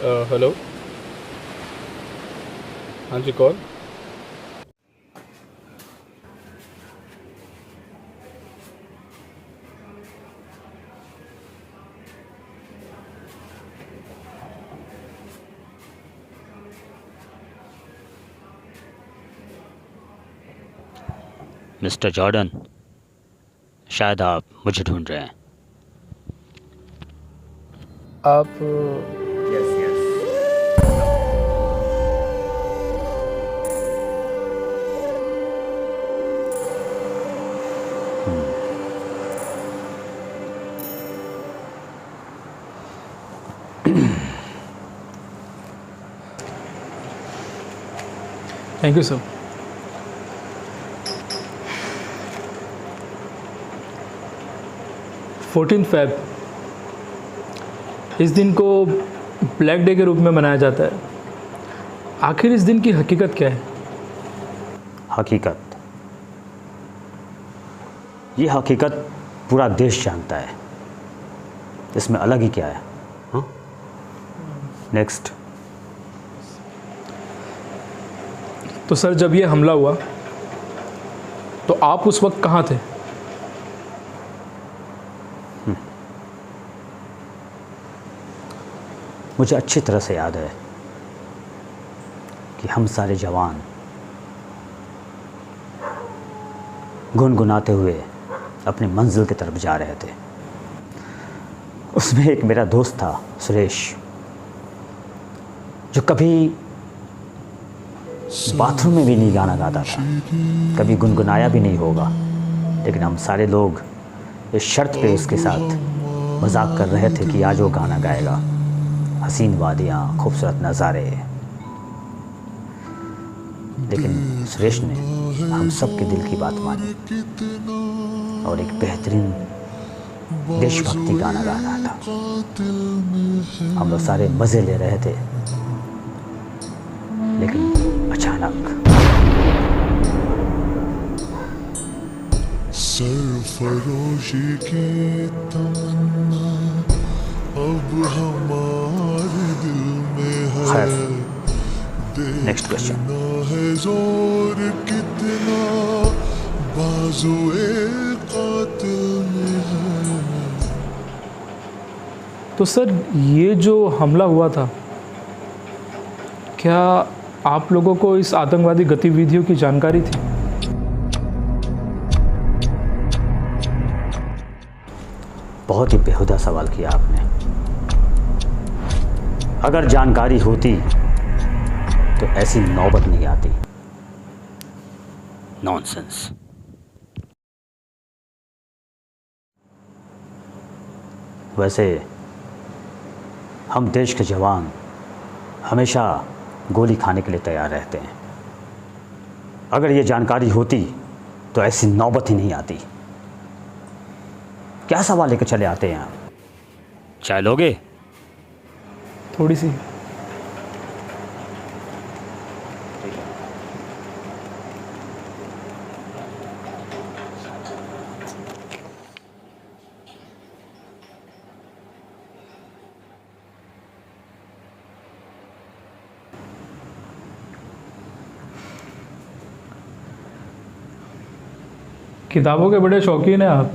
Hello. हाँ जी, कौन? Mister Jordan, शायद आप मुझे ढूंढ रहे हैं। आप yes yes. Thank you sir. 14 February, इस दिन को ब्लैक डे के रूप में मनाया जाता है। आखिर इस दिन की हकीकत क्या है? हकीकत, ये हकीकत पूरा देश जानता है। इसमें अलग ही क्या है? हाँ, नेक्स्ट। तो सर, जब ये हमला हुआ तो आप उस वक्त कहाँ थे? मुझे अच्छी तरह से याद है कि हम सारे जवान गुनगुनाते हुए अपनी मंजिल की तरफ जा रहे थे। उसमें एक मेरा दोस्त था, सुरेश, जो कभी बाथरूम में भी नहीं गाना गाता था, कभी गुनगुनाया भी नहीं होगा। लेकिन हम सारे लोग इस शर्त पे उसके साथ मजाक कर रहे थे कि आज वो गाना गाएगा। हसीन वादियाँ, खूबसूरत नज़ारे। लेकिन सुरेश ने हम सब के दिल की बात मानी और एक बेहतरीन देशभक्ति गाना गा रहा था। हम लोग सारे मज़े ले रहे थे, लेकिन अचानक सरफरोशी की तमन्ना अब हमारे दिल में है। खैर, नेक्स्ट क्वेश्चन। देखना है जोर कितना बाजुए कातिल में है। तो सर, ये जो हमला हुआ था, क्या आप लोगों को इस आतंकवादी गतिविधियों की जानकारी थी? बहुत ही बेहुदा सवाल किया आपने। अगर जानकारी होती तो ऐसी नौबत नहीं आती। नॉनसेंस। वैसे हम देश के जवान हमेशा गोली खाने के लिए तैयार रहते हैं। अगर ये जानकारी होती तो ऐसी नौबत ही नहीं आती। क्या सवाल लेकर चले आते हैं आप? चाय लोगे? थोड़ी सी। किताबों के बड़े शौकीन हैं आप।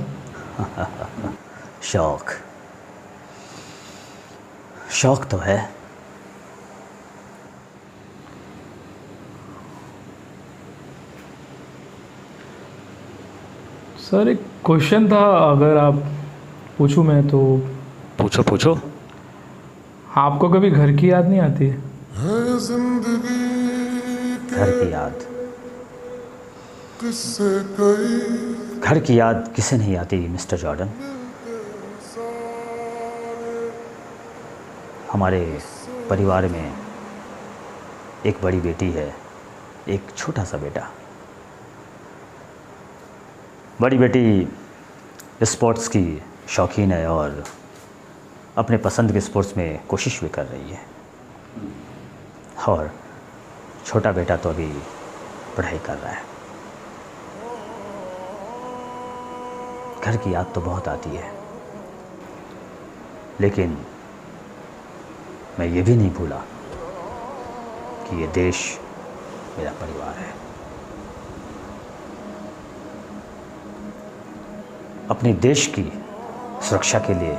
शौक, शौक तो है। सर, एक क्वेश्चन था, अगर आप पूछूं मैं तो। पूछो पूछो। आपको कभी घर की याद नहीं आती है? है जिंदगी घर के की याद, किस्से कई घर की याद किसे नहीं आती मिस्टर जॉर्डन। हमारे परिवार में एक बड़ी बेटी है, एक छोटा सा बेटा। बड़ी बेटी स्पोर्ट्स की शौकीन है और अपने पसंद के स्पोर्ट्स में कोशिश भी कर रही है, और छोटा बेटा तो अभी पढ़ाई कर रहा है। घर की याद तो बहुत आती है, लेकिन मैं ये भी नहीं भूला कि ये देश मेरा परिवार है। अपने देश की सुरक्षा के लिए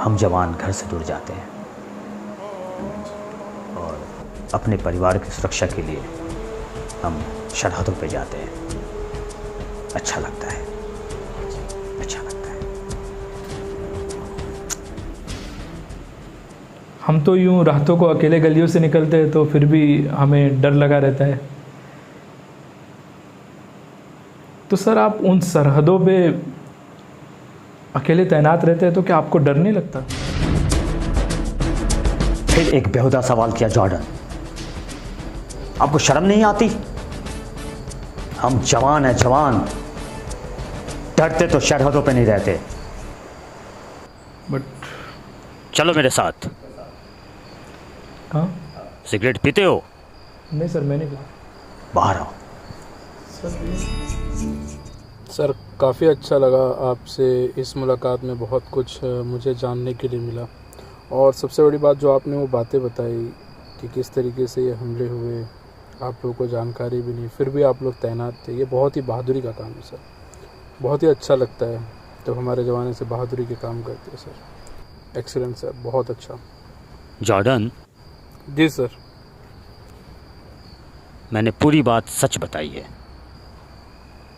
हम जवान घर से दूर जाते हैं और अपने परिवार की सुरक्षा के लिए हम सरहदों पे जाते हैं। अच्छा लगता है, अच्छा लगता है। हम तो यूं रातों को अकेले गलियों से निकलते हैं तो फिर भी हमें डर लगा रहता है। तो सर आप उन सरहदों पे अकेले तैनात रहते हैं तो क्या आपको डर नहीं लगता? फिर एक बेहुदा सवाल किया जॉर्डन। आपको शर्म नहीं आती? हम जवान हैं, जवान। डरते तो सरहदों पे नहीं रहते। बट चलो मेरे साथ। हाँ, सिगरेट पीते हो? नहीं सर, मैं नहीं पीता। बाहर आओ। सर काफ़ी अच्छा लगा आपसे इस मुलाकात में, बहुत कुछ मुझे जानने के लिए मिला। और सबसे बड़ी बात जो आपने वो बातें बताई कि किस तरीके से ये हमले हुए, आप लोगों को जानकारी भी नहीं, फिर भी आप लोग तैनात थे, ये बहुत ही बहादुरी का काम है सर। बहुत ही अच्छा लगता है जब हमारे जवान ऐसे बहादुरी के काम करते हैं सर। एक्सीलेंट सर, बहुत अच्छा। जॉर्डन, जी सर। मैंने पूरी बात सच बताई है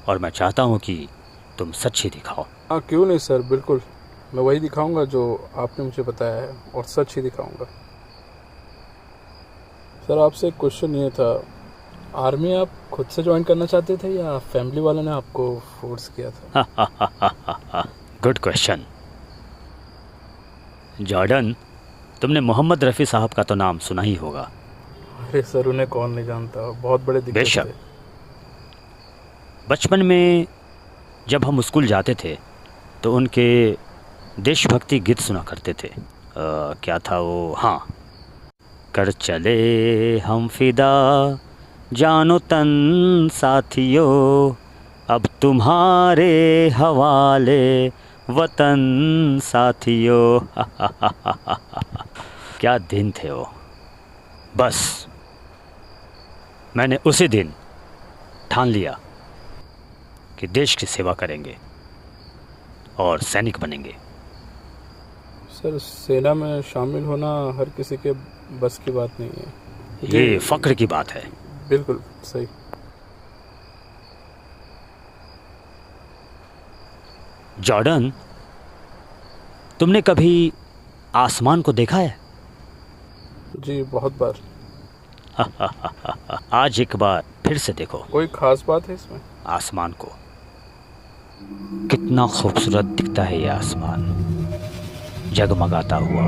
और मैं चाहता हूँ कि तुम सच ही दिखाओ। हाँ, क्यों नहीं सर, बिल्कुल मैं वही दिखाऊंगा जो आपने मुझे बताया है और सच ही दिखाऊंगा। सर आपसे एक क्वेश्चन ये था, आर्मी आप खुद से ज्वाइन करना चाहते थे या फैमिली वालों ने आपको फोर्स किया था? Good question. जॉर्डन, तुमने मोहम्मद रफ़ी साहब का तो नाम सुना ही होगा। अरे सर, उन्हें कौन नहीं जानता, बहुत बड़े दिग्गज बेशक। थे। बचपन में जब हम स्कूल जाते थे तो उनके देशभक्ति गीत सुना करते थे। क्या था वो? हाँ, कर चले हम फिदा जानो तन साथियों, अब तुम्हारे हवाले वतन साथियों। क्या दिन थे वो। बस मैंने उसी दिन ठान लिया कि देश की सेवा करेंगे और सैनिक बनेंगे। सर सेना में शामिल होना हर किसी के बस की बात नहीं है। ये फक्र की बात है। बिल्कुल सही। जॉर्डन, तुमने कभी आसमान को देखा है? जी बहुत बार। आज एक बार फिर से देखो कोई खास बात है इसमें? आसमान को। कितना खूबसूरत दिखता है ये आसमान, जगमगाता हुआ,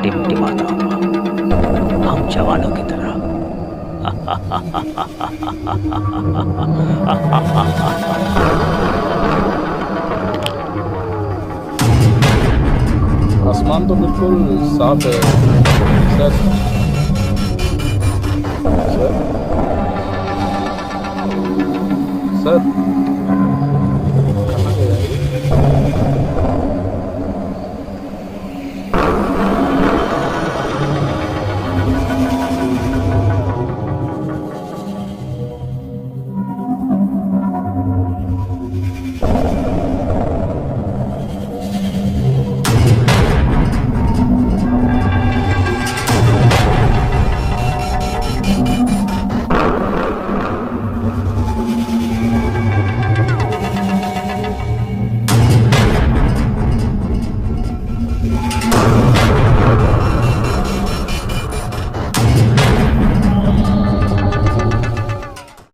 टिमटिमाता हुआ, हम जवानों की तरह। आसमान तो बिल्कुल साफ है सर। Sir sir